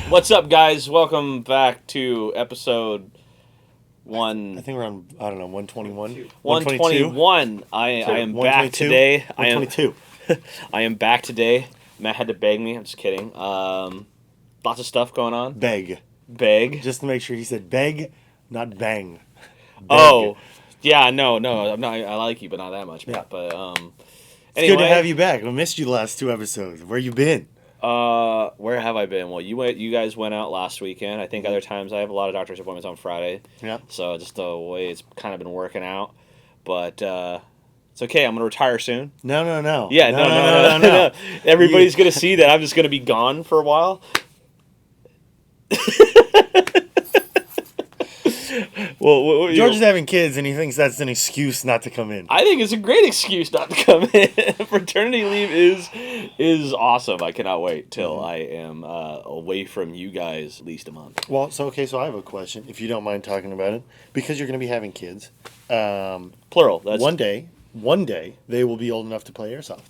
What's up, guys? Welcome back to episode one. I think we're on, 121? 121. I am back today. 122. I am back today. Matt had to beg me. I'm just kidding. Lots of stuff going on. Beg. Just to make sure he said beg, not bang. Beg. Oh, yeah, no. I'm not. I like you, but not that much, Matt. Yeah. But It's good to have you back. I missed you the last two episodes. Where you been? Where have I been? Well, you guys went out last weekend. I think other times I have a lot of doctor's appointments on Friday. Yeah. So just the way it's kind of been working out, but it's okay. I'm gonna retire soon. No. Yeah, no. Everybody's gonna see that I'm just gonna be gone for a while. Well, George is having kids, and he thinks that's an excuse not to come in. I think it's a great excuse not to come in. Paternity leave is awesome. I cannot wait till I am away from you guys at least a month. Well, so I have a question, if you don't mind talking about it, because you're going to be having kids. Plural. That's... One day, they will be old enough to play Airsoft.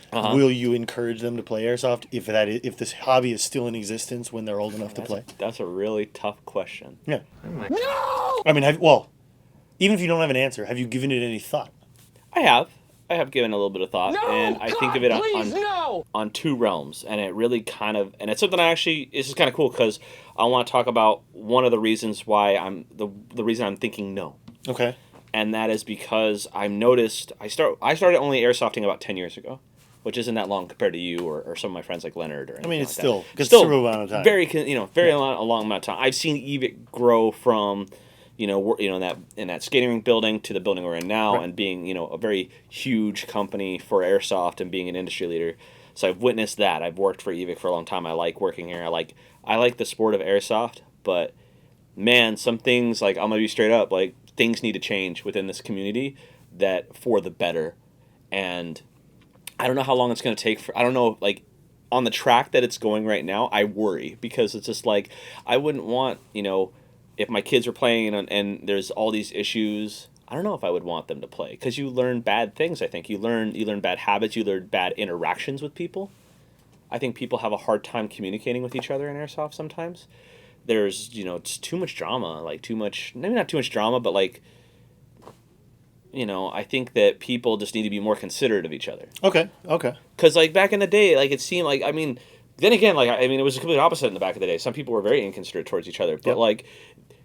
Uh-huh. Will you encourage them to play Airsoft if this hobby is still in existence when they're old enough to play? That's a really tough question. Yeah. No! I mean, even if you don't have an answer, have you given it any thought? I have given a little bit of thought, and I think of it on two realms, and it really and it's something this is kind of cool because I want to talk about one of the reasons why the reason I'm thinking no. Okay. And that is because I've noticed I started only airsofting about 10 years ago, which isn't that long compared to you or some of my friends like Leonard or anything. I mean, it's like still a amount of time. A long amount of time. I've seen Evike grow from in that skating rink building to the building we're in now, right, and being a very huge company for Airsoft and being an industry leader. So I've witnessed that. I've worked for Evike for a long time. I like working here. I like the sport of Airsoft, but man, some things, like, I'm gonna be straight up, like, things need to change within this community that for the better. And I don't know how long it's going to take I don't know, like, on the track that it's going right now, I worry because it's just like, I wouldn't want, if my kids are playing and there's all these issues, I don't know if I would want them to play because you learn bad things. I think you learn bad habits, you learn bad interactions with people. I think people have a hard time communicating with each other in Airsoft sometimes. There's, it's too much drama, maybe not too much drama, but like, I think that people just need to be more considerate of each other. Okay. Because, like, back in the day, like, it seemed like, then again, like, it was a complete opposite in the back of the day. Some people were very inconsiderate towards each other, but, yep, like,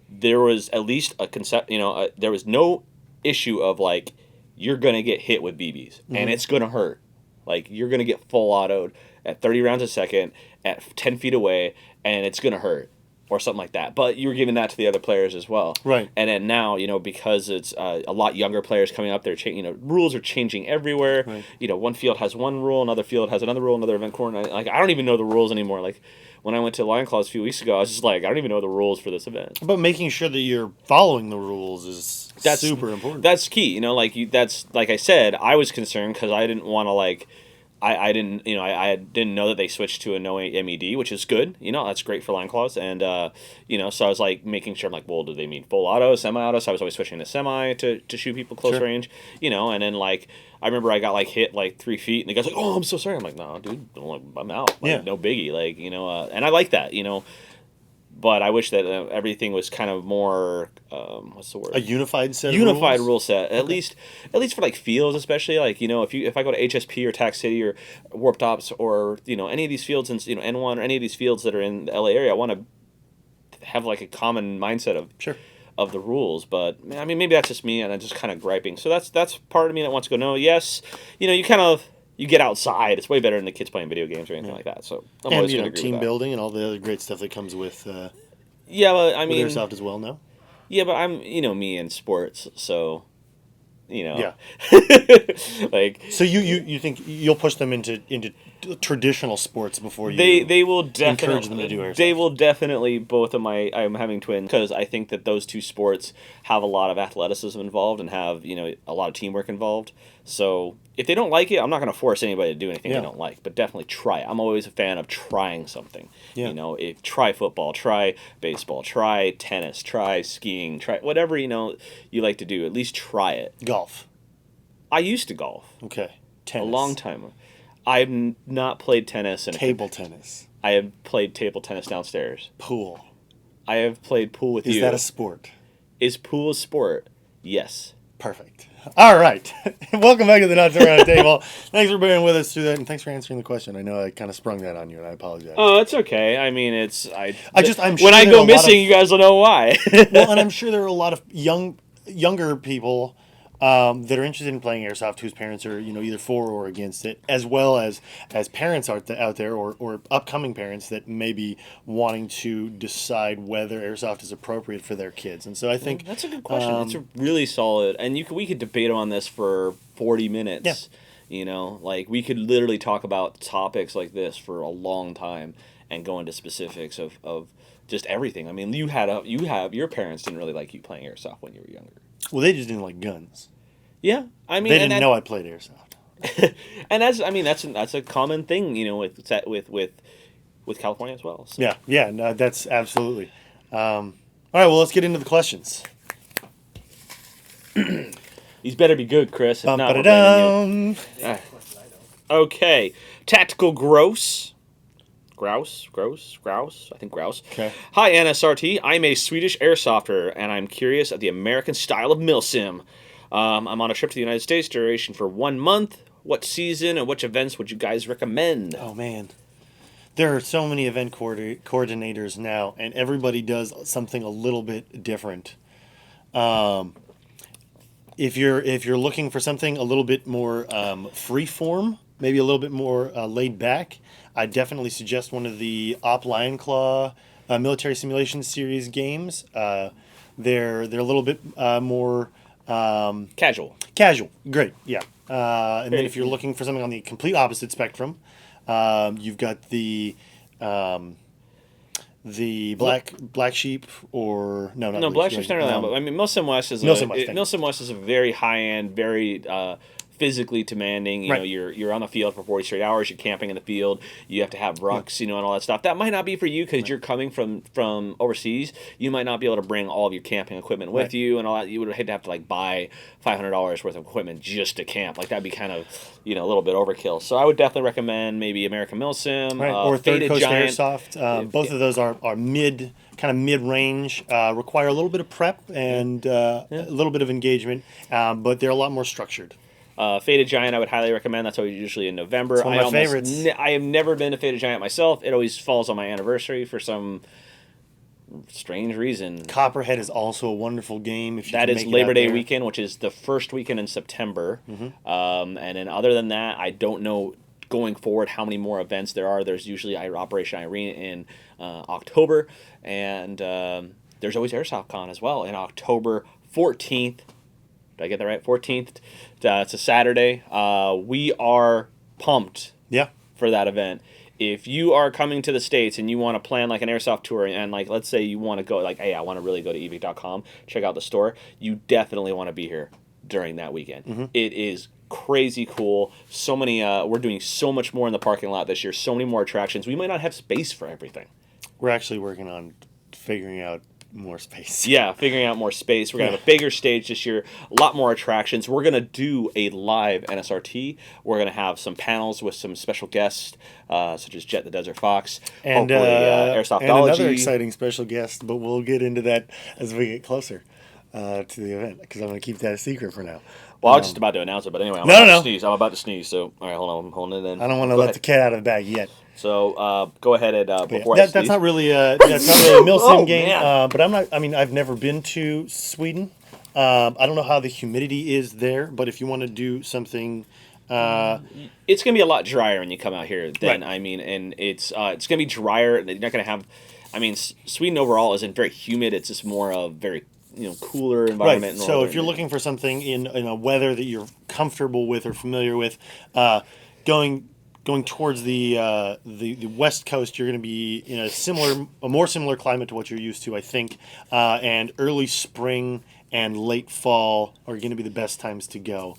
there was at least a concept, there was no issue of, like, you're going to get hit with BBs, mm-hmm, and it's going to hurt. Like, you're going to get full autoed at 30 rounds a second at 10 feet away, and it's going to hurt. Or something like that, but you were giving that to the other players as well, right? And then now, because it's a lot younger players coming up, they're rules are changing everywhere. Right. One field has one rule, another field has another rule, another event corner. Like, I don't even know the rules anymore. Like, when I went to Lion Claws a few weeks ago, I was just like, I don't even know the rules for this event. But making sure that you're following the rules is super important. That's key. That's like I said, I was concerned because I didn't want to I didn't know that they switched to a no MED, which is good. That's great for line claws. And, so I was like making sure, I'm like, well, do they mean full auto, semi-auto? So I was always switching to semi to shoot people close range, and then, like, I remember I got, like, hit, like, 3 feet, and the guy's like, oh, I'm so sorry. I'm like, no, dude, I'm out. Like, no biggie. Like, and I like that, But I wish that everything was kind of more, what's the word? A unified set. Unified rule set. At least for, like, fields, especially, like, if I go to HSP or Tax City or Warped Ops or any of these fields in N1 or any of these fields that are in the LA area, I want to have, like, a common mindset of the rules. But I mean, maybe that's just me and I'm just kind of griping. So that's part of me that wants to go, no, yes, you get outside. It's way better than the kids playing video games or anything like that. So I'm always going to agree team with that. Building and all the other great stuff that comes with. But I mean, with Airsoft as well now. Yeah, but I'm me in sports, so yeah. Like, so you think you'll push them into traditional sports before you they will definitely encourage them to do Airsoft. They will definitely. Both of I'm having twins because I think that those two sports have a lot of athleticism involved and have a lot of teamwork involved. So if they don't like it, I'm not going to force anybody to do anything they don't like, but definitely try it. I'm always a fan of trying something. Yeah. Try football, try baseball, try tennis, try skiing, try whatever you like to do. At least try it. Golf. I used to golf. Okay. Tennis. A long time. I've not played tennis. Table tennis. I have played table tennis downstairs. Pool. I have played pool with you. Is that a sport? Is pool a sport? Yes. Perfect. All right. Welcome back to the Not So Round Table. Thanks for bearing with us through that, and thanks for answering the question. I know I kind of sprung that on you, and I apologize. Oh, it's okay. I mean, I'm sure when I there are go a lot missing, of- you guys will know why. Well, and I'm sure there are a lot of younger people that are interested in playing airsoft whose parents are either for or against it, as well as parents out there or upcoming parents that may be wanting to decide whether airsoft is appropriate for their kids. And so I think That's a good question. It's a really solid, and we could debate on this for 40 minutes. Yeah. Like we could literally talk about topics like this for a long time and go into specifics of just everything. I mean, your parents didn't really like you playing airsoft when you were younger. well, they just didn't like guns. Yeah, I mean, They didn't know I played airsoft. and that's a common thing, with California as well. So. Yeah, no, that's absolutely. All right, well, let's get into the questions. These better be good, Chris. If not, we're blaming you. Okay, Tactical Grouse. Grouse. I think grouse. Okay. Hi, NSRT. I'm a Swedish airsofter, and I'm curious at the American style of Milsim. I'm on a trip to the United States, duration for 1 month. What season and which events would you guys recommend? Oh man, there are so many event coordinators now, and everybody does something a little bit different. If you're looking for something a little bit more free form, maybe a little bit more laid back, I definitely suggest one of the Op Lion Claw military simulation series games. They're a little bit more Casual. casual. Great, yeah. And then if you're looking for something on the complete opposite spectrum, you've got the black sheep or no Black Sheep's not really on, but I mean, Milsim West is Milsim West is a very high end, very physically demanding. You know, you're on the field for 40 straight hours. You're camping in the field. You have to have rucks, and all that stuff. That might not be for you because you're coming from overseas. You might not be able to bring all of your camping equipment with you and all that. You would have to buy $500 worth of equipment just to camp. Like that'd be kind of a little bit overkill. So I would definitely recommend maybe American Milsim or Third Faded Coast Giant. Airsoft. Both of those are mid range. Require a little bit of prep and a little bit of engagement, but they're a lot more structured. Faded Giant, I would highly recommend. That's always usually in November. It's one of my favorites. I have never been to Faded Giant myself. It always falls on my anniversary for some strange reason. Copperhead is also a wonderful game. If you that can is make it Labor out Day there. weekend, which is the first weekend in September. Mm-hmm. And then other than that, I don't know going forward how many more events there are. There's usually Operation Irene in October, and there's always Airsoft Con as well in October 14th. Did I get that right? 14th. It's a Saturday. We are pumped for that event. If you are coming to the States and you want to plan an airsoft tour and let's say you want to go hey, I want to really go to Evike.com, check out the store, you definitely want to be here during that weekend. Mm-hmm. It is crazy cool. So many we're doing so much more in the parking lot this year, so many more attractions. We might not have space for everything. We're actually working on figuring out more space. Yeah, figuring out more space. We're going to have a bigger stage this year, a lot more attractions. We're going to do a live NSRT. We're going to have some panels with some special guests, such as Jet the Desert Fox, And, hopefully Airsoftology. and another exciting special guest, but we'll get into that as we get closer to the event, because I'm going to keep that a secret for now. Well, I was just about to announce it, but anyway, I'm about to sneeze, so all right, hold on, I'm holding it in. I don't want to let the cat out of the bag yet. So go ahead and before that's not really a Milsim game. But I've never been to Sweden. I don't know how the humidity is there, but if you want to do something, it's gonna be a lot drier when you come out here. And it's gonna be drier. You're not gonna have. Sweden overall isn't very humid. It's just more of very cooler environment. Right. So if you're looking for something in a weather that you're comfortable with or familiar with, going towards the west coast, you're going to be in a more similar climate to what you're used to, I think. And early spring and late fall are going to be the best times to go.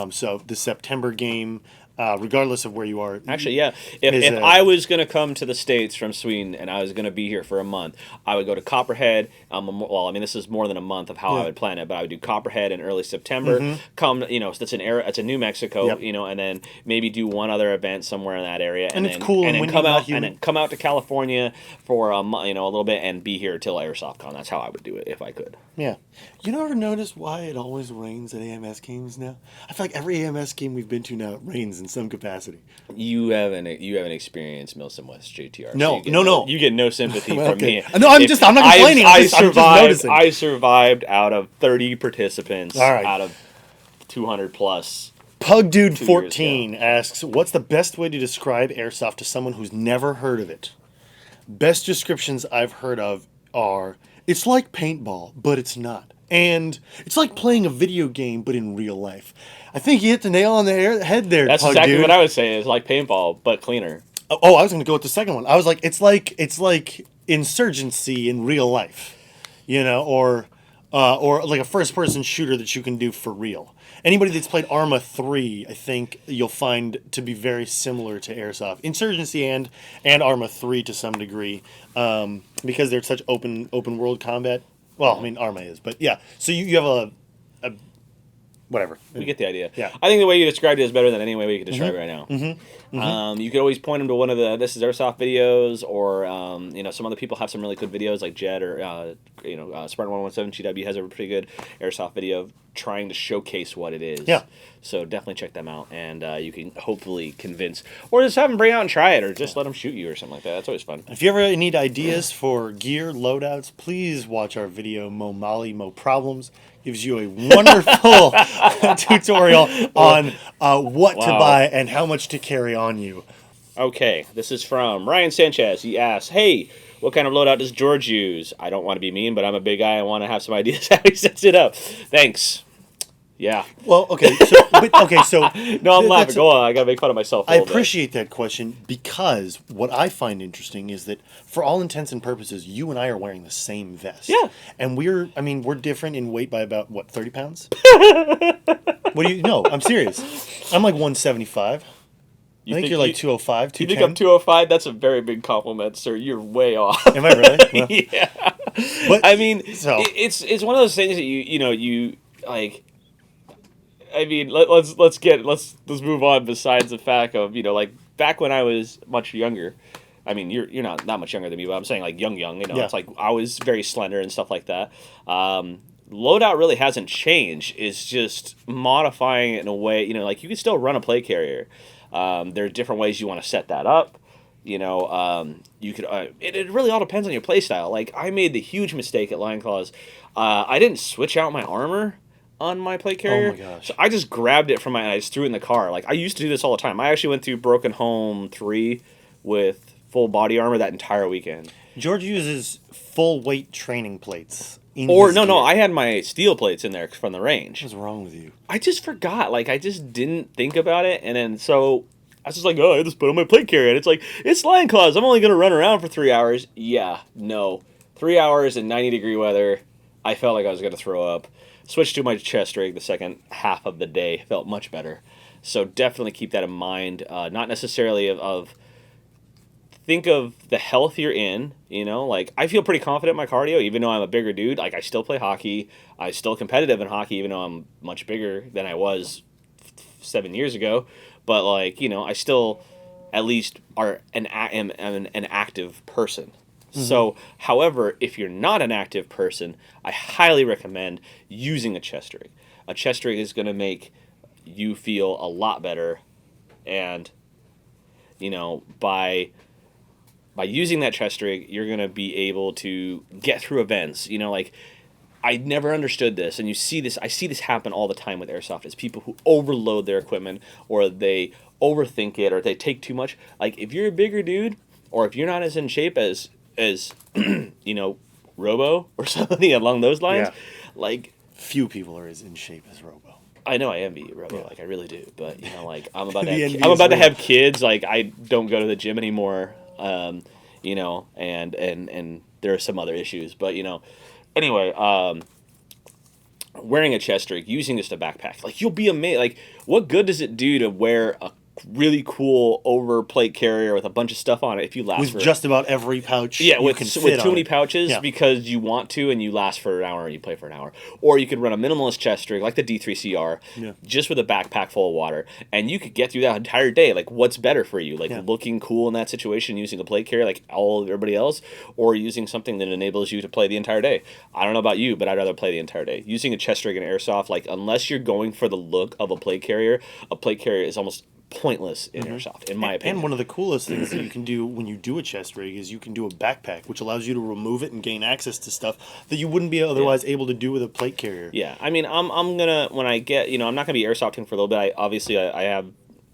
So the September game regardless of where you are. Actually, yeah. If I was going to come to the States from Sweden and I was going to be here for a month, I would go to Copperhead. Well, I mean, this is more than a month of how I would plan it, but I would do Copperhead in early September. Come, that's it's a New Mexico, and then maybe do one other event somewhere in that area, and it's cool, and then come out to California for a little bit and be here till Airsoft Con. That's how I would do it if I could. Yeah. You ever notice why it always rains at AMS games now? I feel like every AMS game we've been to now, it rains in some capacity. You haven't experienced Milsim West JTR. No, so you get no sympathy from me. No, I'm not complaining. I'm just noticing. I survived out of 30 participants out of 200 plus. Pug Dude 14 asks, "What's the best way to describe Airsoft to someone who's never heard of it?" Best descriptions I've heard of are, "It's like paintball, but it's not." And it's like playing a video game, but in real life. I think you hit the nail on the head there, That's Pug exactly Dude. what I would say. It's like paintball, but cleaner. Oh, I was going to go with the second one. I was like, it's like insurgency in real life, or like a first-person shooter that you can do for real. Anybody that's played Arma 3, I think you'll find to be very similar to Airsoft. Insurgency and Arma 3 to some degree, because they're such open world combat. Well, I mean, Arma is, but yeah. So you have a whatever. We get the idea. Yeah. I think the way you described it is better than any way we could describe it right now. You could always point them to one of the This is Airsoft videos, or some other people have some really good videos like Jed or Spartan117 GW has a pretty good Airsoft video of trying to showcase what it is. Yeah. So definitely check them out, and you can hopefully convince, or just have them bring out and try it, or just let them shoot you or something like that. That's always fun. If you ever need ideas for gear loadouts, please watch our video Mo Molly Mo Problems. Gives you a wonderful tutorial on what to buy and how much to carry on you. Okay, this is from Ryan Sanchez. He asks, "Hey, what kind of loadout does George use?" I don't want to be mean, but I'm a big guy. I want to have some ideas how he sets it up. Thanks. Yeah. Well, okay. So no, I'm laughing. Go on. I gotta make fun of myself. I appreciate that question, because what I find interesting is that for all intents and purposes, you and I are wearing the same vest. Yeah. And we're different in weight by about 30 pounds. What do you? No, I'm serious. I'm like 175. I think you're like 205, 210. You think I'm 205? That's a very big compliment, sir. You're way off. Am I really? Well, yeah. But I mean, it's one of those things that you like. I mean, let's move on. Besides the fact of like back when I was much younger, I mean you're not that much younger than me, but I'm saying like young. It's like I was very slender and stuff like that. Loadout really hasn't changed. It's just modifying it in a way. Like you can still run a plate carrier. There are different ways you want to set that up. You could. It really all depends on your play style. Like I made the huge mistake at Lion Claws. I didn't switch out my armor on my plate carrier. Oh my gosh. So I just grabbed it from and I just threw it in the car. Like I used to do this all the time. I actually went through Broken Home 3 with full body armor that entire weekend. George uses full weight training plates. I had my steel plates in there from the range. What's wrong with you? I just forgot. Like I just didn't think about it, and then so I was just like, I just put on my plate carrier. And it's like, it's Lion Claws. I'm only gonna run around for 3 hours. Yeah, no, 3 hours in 90-degree weather. I felt like I was gonna throw up. Switched to my chest rig the second half of the day. Felt much better. So definitely keep that in mind. Not necessarily of think of the health you're in. Like I feel pretty confident in my cardio, even though I'm a bigger dude. Like I still play hockey. I'm still competitive in hockey, even though I'm much bigger than I was 7 years ago. But like I still at least am an active person. Mm-hmm. So, however, if you're not an active person, I highly recommend using a chest rig. A chest rig is going to make you feel a lot better, and by using that chest rig, you're going to be able to get through events. Like I never understood this, and I see this happen all the time with Airsoft, is people who overload their equipment, or they overthink it, or they take too much. Like if you're a bigger dude, or if you're not as in shape as Robo or somebody along those lines, like few people are as in shape as Robo. I know I envy Robo, like I really do, but like I'm about to have kids. Like I don't go to the gym anymore, and there are some other issues, but anyway, wearing a chest rig, using just a backpack, like you'll be amazed. Like what good does it do to wear a really cool overplate carrier with a bunch of stuff on it. If you last with for just about every pouch, yeah, you with can with fit too on many it. pouches Yeah. because you want to, and you last for an hour and you play for an hour. Or you could run a minimalist chest rig like the D3CR, Yeah. just with a backpack full of water, and you could get through that entire day. Like, what's better for you? Like Yeah. looking cool in that situation, using a plate carrier like everybody else, or using something that enables you to play the entire day. I don't know about you, but I'd rather play the entire day. Using a chest rig and airsoft, like unless you're going for the look of a plate carrier is almost pointless in airsoft, in my opinion. And one of the coolest things that you can do when you do a chest rig is you can do a backpack, which allows you to remove it and gain access to stuff that you wouldn't be otherwise able to do with a plate carrier. Yeah, I mean, I'm gonna when I get I'm not gonna be airsofting for a little bit. I have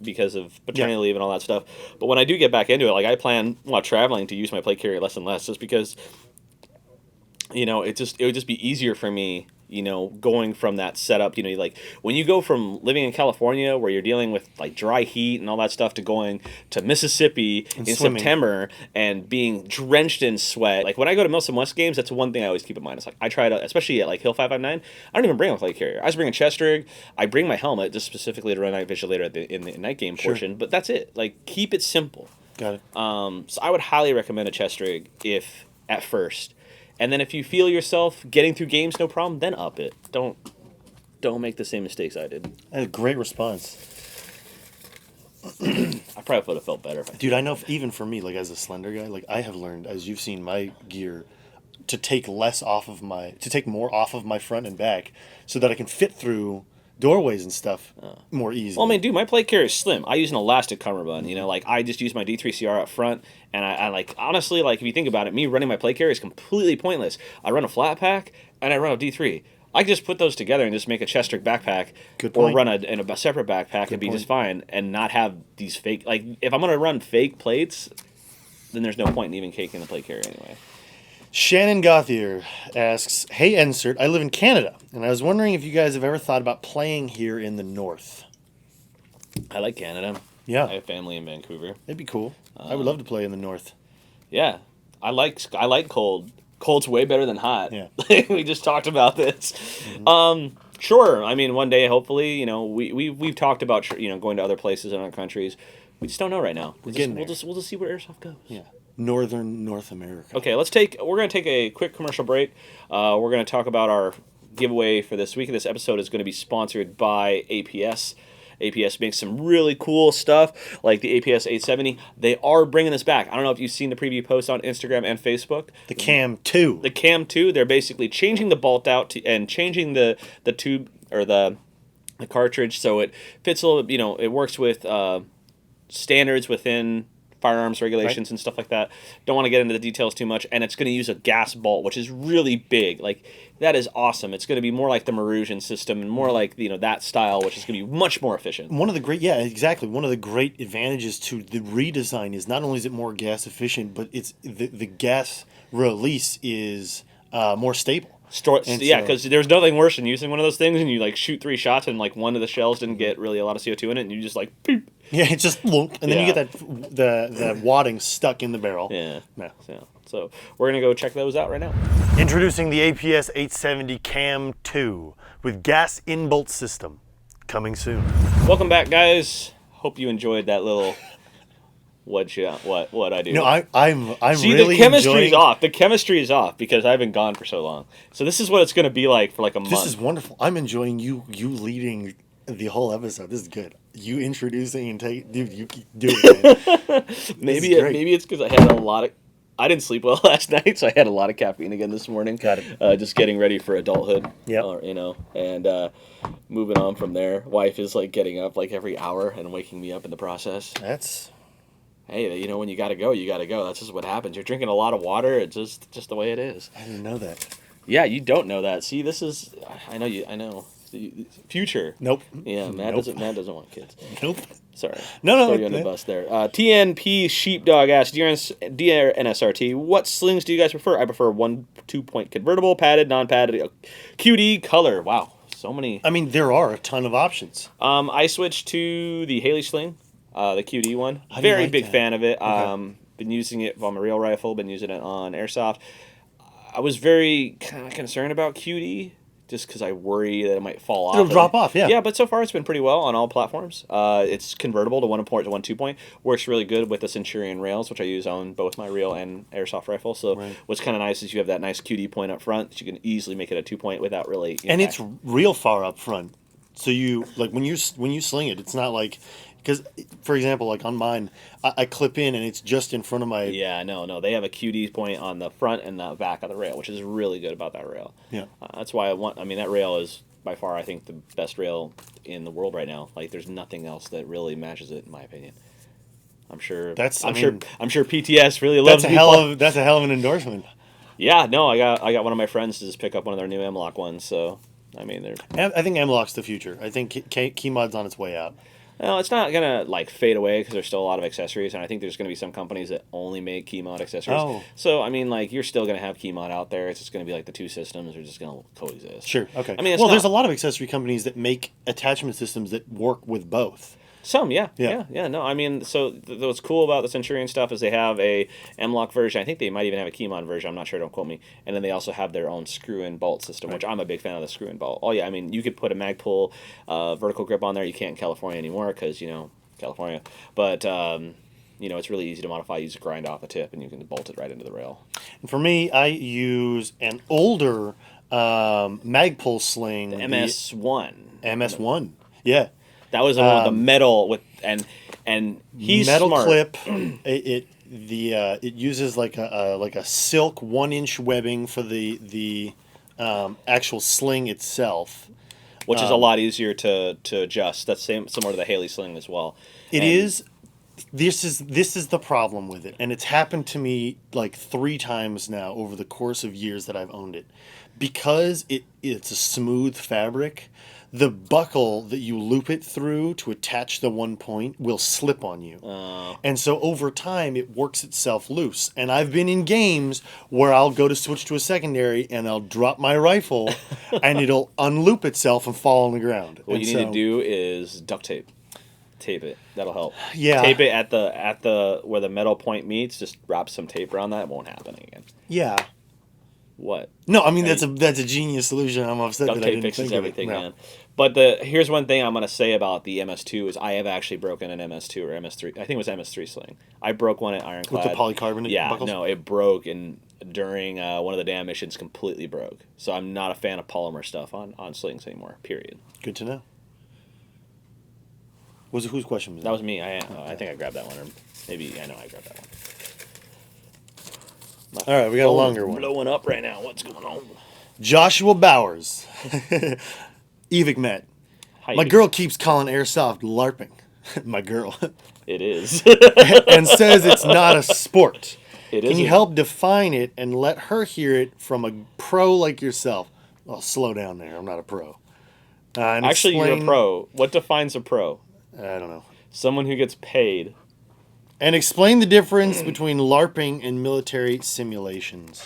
because of paternity leave and all that stuff. But when I do get back into it, like I plan while traveling to use my plate carrier less and less, just because it would just be easier for me, going from that setup, like when you go from living in California where you're dealing with like dry heat and all that stuff to going to Mississippi in swimming. September and being drenched in sweat. Like when I go to Milsim West games, that's one thing I always keep in mind. It's like I try to, especially at like Hill 559, I don't even bring a plate carrier. I just bring a chest rig. I bring my helmet just specifically to run night vision later in the night game portion, but that's it. Like keep it simple. Got it. So I would highly recommend a chest rig if at first. And then if you feel yourself getting through games, no problem, then up it. Don't make the same mistakes I did. That's a great response. I probably would have felt better if I Dude, I know even for me, like as a slender guy, like I have learned, as you've seen my gear, to take more off of my front and back so that I can fit through doorways and stuff more easily. Well, I mean, dude, my plate carrier is slim. I use an elastic cummerbund. Like I just use my D3CR up front, and I like honestly, like if you think about it, me running my plate carrier is completely pointless. I run a flat pack and I run a D3. I can just put those together and just make a chest rig backpack, or run in a separate backpack and be just fine, and not have these fake. Like if I'm gonna run fake plates, then there's no point in even caking the plate carrier anyway. Shannon Gothier asks, "Hey Ensert, I live in Canada, and I was wondering if you guys have ever thought about playing here in the north." I like Canada. Yeah, I have family in Vancouver. it'd be cool. I would love to play in the north. Yeah, I like cold. Cold's way better than hot. Yeah. We just talked about this. Mm-hmm. Sure. I mean, one day, hopefully, we've talked about going to other places in other countries. We just don't know right now. We'll just see where airsoft goes. Yeah. Northern North America. Okay, we're going to take a quick commercial break. We're going to talk about our giveaway for this week. This episode is going to be sponsored by APS. APS makes some really cool stuff, like the APS 870. They are bringing this back. I don't know if you've seen the preview post on Instagram and Facebook. The Cam 2. The Cam 2, they're basically changing the bolt out and changing the tube or the cartridge so it fits a little, it works with standards within firearms regulations and stuff like that. Don't want to get into the details too much, and it's going to use a gas bolt, which is really big. Like that is awesome. It's going to be more like the Marusian system and more like that style, which is going to be much more efficient. One of the great great advantages to the redesign is not only is it more gas efficient, but it's the gas release is more stable. Because there's nothing worse than using one of those things and you like shoot 3 shots and like one of the shells didn't get really a lot of CO2 in it and you just like poop. Yeah, it just and then you get the wadding stuck in the barrel. Yeah. So we're gonna go check those out right now. Introducing the APS 870 Cam 2 with gas in-bolt system, coming soon. Welcome back, guys. Hope you enjoyed that little. What I do? No, I'm See, really the chemistry's enjoying... off. The chemistry is off because I've been gone for so long. So this is what it's gonna be like for like a month. This is wonderful. I'm enjoying you leading the whole episode. This is good. You introducing and dude, you keep doing it. maybe it's because I had a lot of. I didn't sleep well last night, so I had a lot of caffeine again this morning. Got it. Just getting ready for adulthood. Yeah. And moving on from there. Wife is like getting up like every hour and waking me up in the process. That's. Hey, when you gotta go, you gotta go. That's just what happens. You're drinking a lot of water. It's just the way it is. I didn't know that. Yeah, you don't know that. See, this is. I know. Future. Nope. Yeah, Matt doesn't want kids. Nope. Sorry. No. Throw you under the bus there. TNP Sheepdog asks, dear NSRT, what slings do you guys prefer? I prefer 2-point convertible, padded, non-padded, QD, color. Wow, so many. I mean, there are a ton of options. I switched to the Haley sling, the QD one. Very big fan of it. Okay. Been using it on my real rifle. Been using it on airsoft. I was very kind of concerned about QD just because I worry that it might fall off. It'll drop off, yeah. Yeah, but so far it's been pretty well on all platforms. It's convertible to 1 point to 1 2-point. Works really good with the Centurion rails, which I use on both my reel and airsoft rifle. So what's kind of nice is you have that nice QD point up front that you can easily make it a 2-point without really impact. And it's real far up front. So you like when you sling it, it's not like because for example, like on mine, I clip in and it's just in front of my. Yeah, no, they have a QD point on the front and the back of the rail, which is really good about that rail. Yeah, that's why I mean, that rail is by far, I think, the best rail in the world right now. Like, there's nothing else that really matches it, in my opinion. I'm sure. I'm sure PTS really loves. That's a hell of an endorsement. Yeah, no, I got one of my friends to just pick up one of their new M-Lock ones. So, I mean, I think M-Lock's the future. I think Keymod's on its way out. No, it's not gonna like fade away because there's still a lot of accessories, and I think there's gonna be some companies that only make Keymod accessories. Oh. So I mean, like, you're still gonna have Keymod out there. It's just gonna be like the two systems are just gonna coexist. Sure. Okay. I mean, there's a lot of accessory companies that make attachment systems that work with both. Some, yeah. No, I mean, so what's cool about the Centurion stuff is they have a M-Lock version. I think they might even have a Keymod version. I'm not sure. Don't quote me. And then they also have their own screw-in bolt system, which I'm a big fan of the screw-in bolt. Oh yeah, I mean, you could put a Magpul vertical grip on there. You can't in California anymore because California. But it's really easy to modify. You just grind off a tip and you can bolt it right into the rail. And for me, I use an older Magpul sling, the MS1. MS1, yeah. That was the one with the metal with and he's metal smart. clip. It uses like a silk 1-inch webbing for the actual sling itself, which is a lot easier to adjust. That's similar to the Haley sling as well. This is the problem with it, and it's happened to me like 3 times now over the course of years that I've owned it, because it's a smooth fabric. The buckle that you loop it through to attach the 1 point will slip on you. And so over time, it works itself loose. And I've been in games where I'll go to switch to a secondary and I'll drop my rifle and it'll unloop itself and fall on the ground. What you need to do is duct tape. Tape it. That'll help. Yeah. Tape it at the where the metal point meets. Just wrap some tape around that. It won't happen again. Yeah. What? No, I mean, that's a genius solution. I'm upset duct that I tape didn't fixes think everything, of it. man. But here's one thing I'm going to say about the MS2 is I have actually broken an MS2 or MS3. I think it was MS3 sling. I broke one at Ironclad. With the polycarbonate buckles? No, it broke during one of the dam missions, completely broke. So I'm not a fan of polymer stuff on slings anymore, period. Good to know. Whose question was that? That was me. I think I grabbed that one. Or maybe, I know I grabbed that one. All right, we got a longer one. Blowing up right now. What's going on? Joshua Bowers. Evike.com. My girl keeps calling Airsoft LARPing. My girl. It is. And says it's not a sport. It Can you help define it and let her hear it from a pro like yourself? Oh, slow down there. I'm not a pro. Actually, you're a pro. What defines a pro? I don't know. Someone who gets paid. And explain the difference between LARPing and military simulations.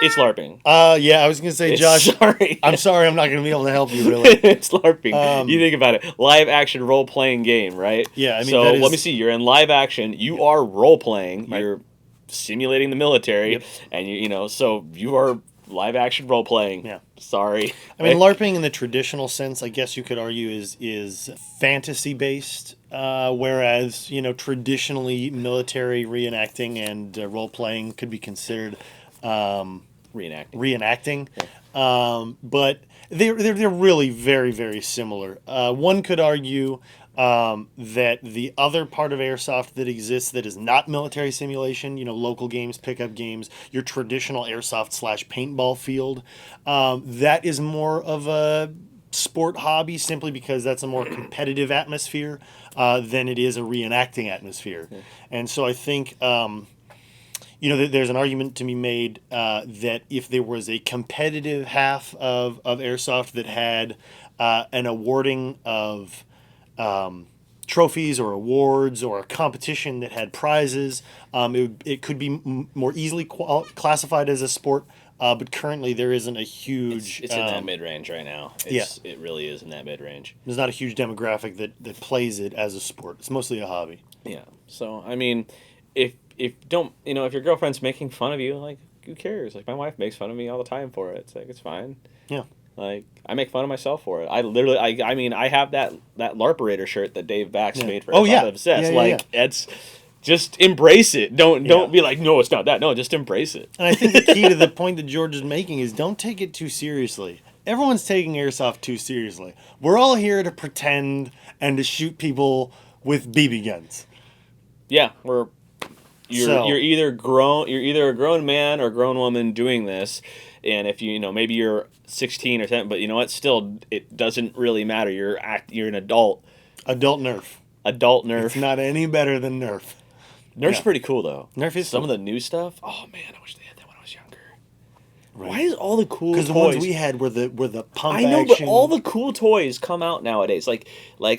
It's LARPing. Yeah, I was going to say, Josh. Sorry. I'm sorry, I'm not going to be able to help you, really. It's LARPing. You think about it. Live action role playing game, right? Yeah, I mean, so let me see. You're in live action. You are role playing. Right. You're simulating the military. And, so you are live action role playing. Yeah. Sorry. I mean, LARPing in the traditional sense, I guess you could argue, is fantasy based. Whereas, traditionally military reenacting and role playing could be considered reenacting. Yeah. But they're really very, very similar. One could argue that the other part of Airsoft that exists that is not military simulation, local games, pickup games, your traditional Airsoft / paintball field, that is more of a sport hobby simply because that's a more competitive atmosphere than it is a reenacting atmosphere. Yeah. And so I think there's an argument to be made that if there was a competitive half of Airsoft that had an awarding of trophies or awards or a competition that had prizes, it could be more easily classified as a sport. But currently there isn't a huge... It's in that mid-range right now. It really is in that mid-range. There's not a huge demographic that plays it as a sport. It's mostly a hobby. Yeah. So, I mean, if your girlfriend's making fun of you, like, who cares? Like, my wife makes fun of me all the time for it. It's like, it's fine. Yeah. Like, I make fun of myself for it. I literally, I mean, I have that LARPerator shirt that Dave Bax made for Obsessed. It's just embrace it. Don't be like, no, it's not that. No, just embrace it. And I think the key to the point that George is making is don't take it too seriously. Everyone's taking airsoft too seriously. We're all here to pretend and to shoot people with BB guns. Yeah, you're either a grown man or a grown woman doing this, and if maybe you're 16 or 10, but you know what? Still, it doesn't really matter. You're an adult. Adult Nerf. Adult Nerf. It's not any better than Nerf. Nerf's pretty cool though. Nerf is some cool. of the new stuff. Oh man, I wish they had that when I was younger. Right. Why is all the cool toys? Because the ones we had were the pump I know, action. but all the cool toys come out nowadays. Like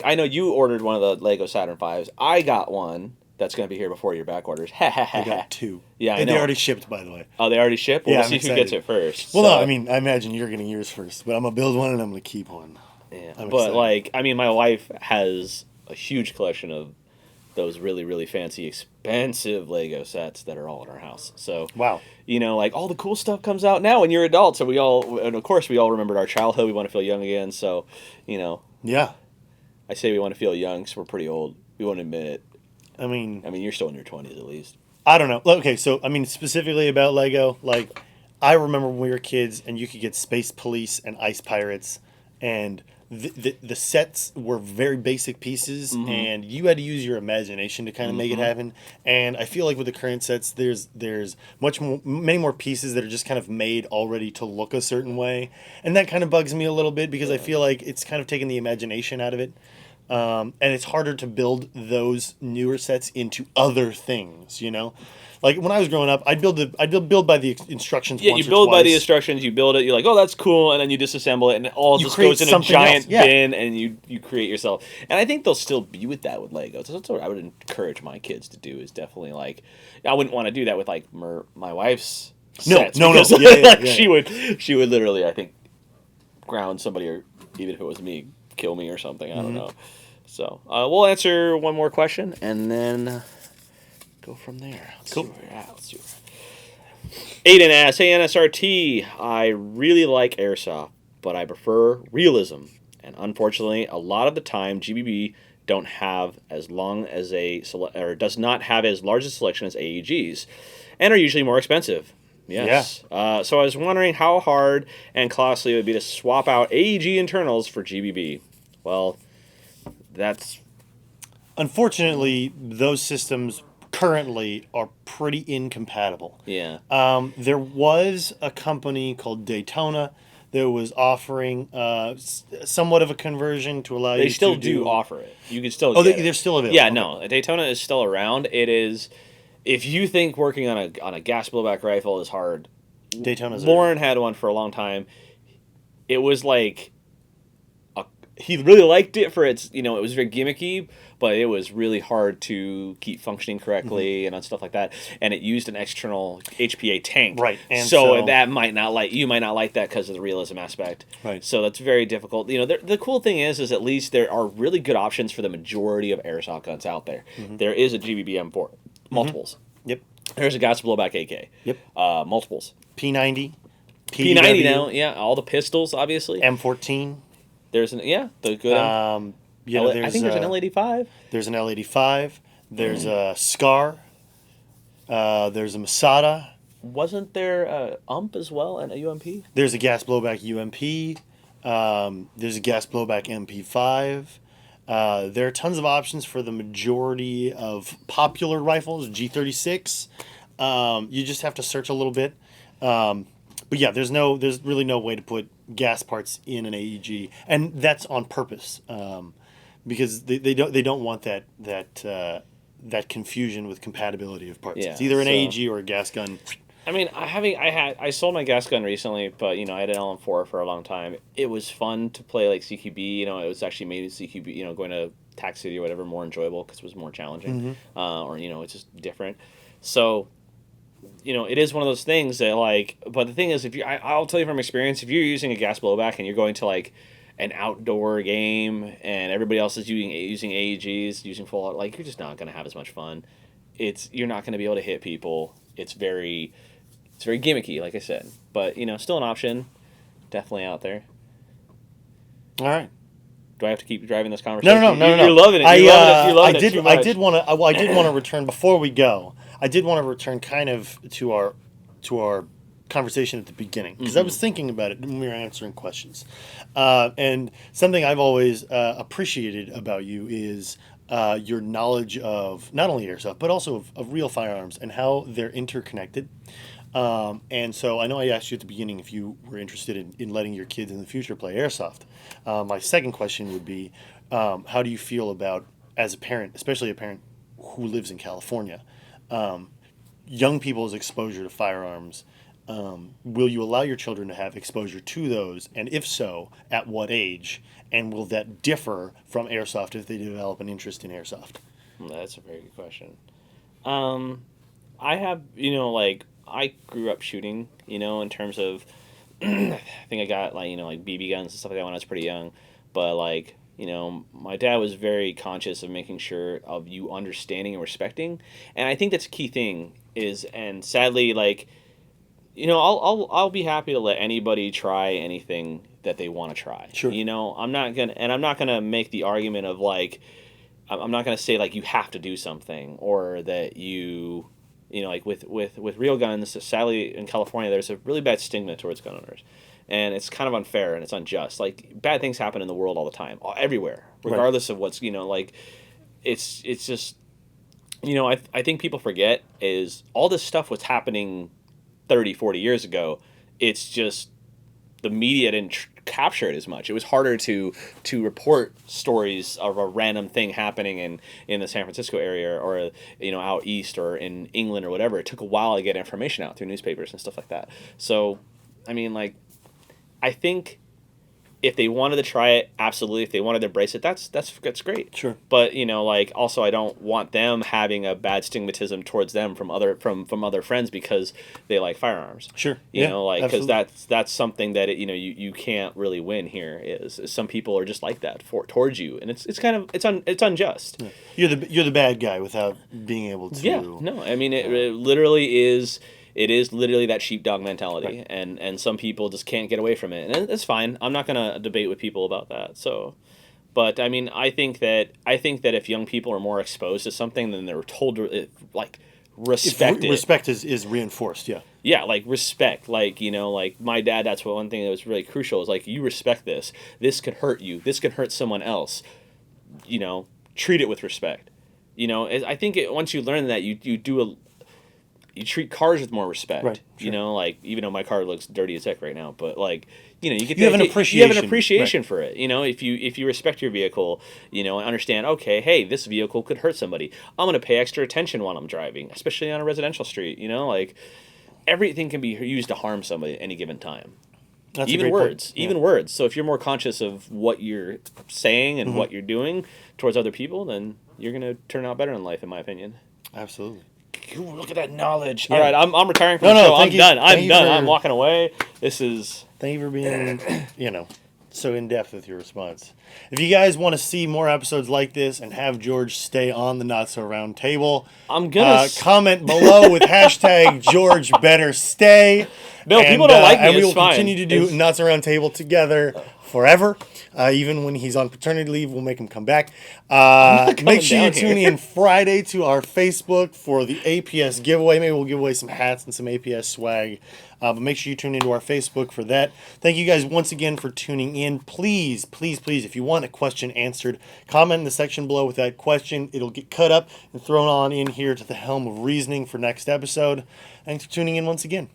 I know you ordered one of the Lego Saturn V's. I got one. That's going to be here before your back orders. I got 2. Yeah, I know. They already shipped, by the way. Oh, they already shipped? Well, yeah, we'll see who gets it first. Well, no, I mean, I imagine you're getting yours first, but I'm going to build one and I'm going to keep one. Yeah, but excited. My wife has a huge collection of those really, really fancy, expensive Lego sets that are all in our house. So, wow. All the cool stuff comes out now when you're adults. And of course, we all remembered our childhood. We want to feel young again. So, Yeah. I say we want to feel young because we're pretty old. We won't admit it. I mean, you're still in your 20s at least. I don't know. Okay, so, specifically about Lego, I remember when we were kids and you could get Space Police and Ice Pirates, and the sets were very basic pieces, and you had to use your imagination to kind of make it happen. And I feel like with the current sets, there's many more pieces that are just kind of made already to look a certain way. And that kind of bugs me a little bit because I feel like it's kind of taken the imagination out of it. And it's harder to build those newer sets into other things, Like when I was growing up, I'd build by the instructions. Yeah, you build by the instructions. You build it. You're like, oh, that's cool, and then you disassemble it, and it all just goes in a giant bin, and you create yourself. And I think they'll still be with that with Legos. That's what I would encourage my kids to do. Is definitely I wouldn't want to do that with my wife's sets. No. She would literally, I think, ground somebody, or even if it was me, kill me or something. I don't know. So we'll answer one more question and then go from there. Cool. Let's see Aiden asks, hey NSRT, I really like Airsoft, but I prefer realism. And unfortunately, a lot of the time, GBB don't have as long as does not have as large a selection as AEGs, and are usually more expensive. Yes. Yeah. So I was wondering how hard and costly it would be to swap out AEG internals for GBB. Well, that's... Unfortunately, those systems currently are pretty incompatible. Yeah. There was a company called Daytona that was offering somewhat of a conversion to allow you to They still do offer it. You can still get they're still available. Yeah, no. Daytona is still around. It is... If you think working on a gas blowback rifle is hard... Daytona's Lauren had one for a long time. It was like... He really liked it for its, it was very gimmicky, but it was really hard to keep functioning correctly and on stuff like that. And it used an external HPA tank. Right. And so that you might not like that because of the realism aspect. Right. So that's very difficult. The cool thing is at least there are really good options for the majority of airsoft guns out there. There is a GBB M4, multiples. Yep. There's a gas blowback AK. Yep. Multiples. P90. P90 now, yeah. All the pistols, obviously. M14. There's the good. I think there's an L85. There's an L85. There's a Scar. There's a Masada. Wasn't there a UMP as well and a UMP? There's a gas blowback UMP. There's a gas blowback MP5. There are tons of options for the majority of popular rifles. G36. You just have to search a little bit. But yeah, there's really no way to put gas parts in an AEG, and that's on purpose, because they don't want that confusion with compatibility of parts. Yeah, it's either an AEG or a gas gun. I sold my gas gun recently, but I had an LM4 for a long time. It was fun to play like CQB. It was actually made CQB. Going to Tac City or whatever more enjoyable because it was more challenging, or it's just different. So. It is one of those things that but the thing is, I'll tell you from experience, if you're using a gas blowback and you're going to an outdoor game and everybody else is using AEGs, using full out, you're just not going to have as much fun. You're not going to be able to hit people. It's very gimmicky, like I said, but still an option, definitely out there. All right. Do I have to keep driving this No, conversation? no, no, no, no. You're loving it. You're loving it. You're loving it too much. I did want to. Well, I did want to return before we go. I did want to return kind of to our conversation at the beginning because I was thinking about it when we were answering questions, and something I've always appreciated about you is your knowledge of not only airsoft but also of real firearms and how they're interconnected. And so I know I asked you at the beginning if you were interested in letting your kids in the future play airsoft. My second question would be, how do you feel about, as a parent, especially a parent who lives in California, young people's exposure to firearms? Will you allow your children to have exposure to those? And if so, at what age? And will that differ from airsoft if they develop an interest in airsoft? That's a very good question. I have, like, I grew up shooting, in terms of, I think I got, like, like BB guns and stuff like that when I was pretty young. But, like, my dad was very conscious of making sure of you understanding and respecting. And I think that's a key thing is, and sadly, like, I'll be happy to let anybody try anything that they want to try. Sure. I'm not gonna make the argument of, like, I'm not gonna say, like, you have to do something, or that like with real guns. Sadly, in California, there's a really bad stigma towards gun owners, and it's kind of unfair and it's unjust. Like, bad things happen in the world all the time, everywhere, regardless of what's like. It's just I think people forget is all this stuff was happening 30, 40 years ago. It's just the media didn't capture it as much. It was harder to report stories of a random thing happening in the San Francisco area, or out east, or in England, or whatever. It took a while to get information out through newspapers and stuff like that. So, I mean, like, I think if they wanted to try it, absolutely. If they wanted to embrace it, that's great. Sure. But like, also, I don't want them having a bad stigmatism towards them from other friends because they like firearms. Sure. Because that's something that you can't really win here. Is some people are just like that towards you, and it's kind of it's unjust. Yeah. You're the bad guy without being able to. Yeah. No, I mean it literally is. It is literally that sheepdog mentality, right. and some people just can't get away from it, and it's fine. I'm not gonna debate with people about that. So, but I mean, I think that if young people are more exposed to something, then they're told to, like, respect it. Respect is reinforced. Yeah. Yeah, like respect. Like, like my dad. That's one thing that was really crucial. Is like, you respect this. This could hurt you. This could hurt someone else. Treat it with respect. I think once you learn that, you treat cars with more respect. Right, sure. Like, even though my car looks dirty as heck right now, but, like, you have an appreciation. You have an appreciation right. for it. If you respect your vehicle, and understand, okay, hey, this vehicle could hurt somebody. I'm going to pay extra attention while I'm driving, especially on a residential street. Like, everything can be used to harm somebody at any given time. That's even words. Even words. So if you're more conscious of what you're saying and what you're doing towards other people, then you're going to turn out better in life, in my opinion. Absolutely. Look at that knowledge. Yeah. All right, I'm retiring from the show. I'm done. I'm walking away. This is... Thank you for being, so in-depth with your response. If you guys want to see more episodes like this and have George stay on the Not So Round Table, I'm gonna... comment below with hashtag George Better Stay. No, people don't like me. And we will fine. continue to do Not So Round Table together forever. Even when he's on paternity leave, we'll make him come back. Make sure you tune in Friday to our Facebook for the APS giveaway. Maybe we'll give away some hats and some APS swag. But make sure you tune into our Facebook for that. Thank you guys once again for tuning in. Please, please, please, if you want a question answered, comment in the section below with that question. It'll get cut up and thrown on in here to the helm of reasoning for next episode. Thanks for tuning in once again.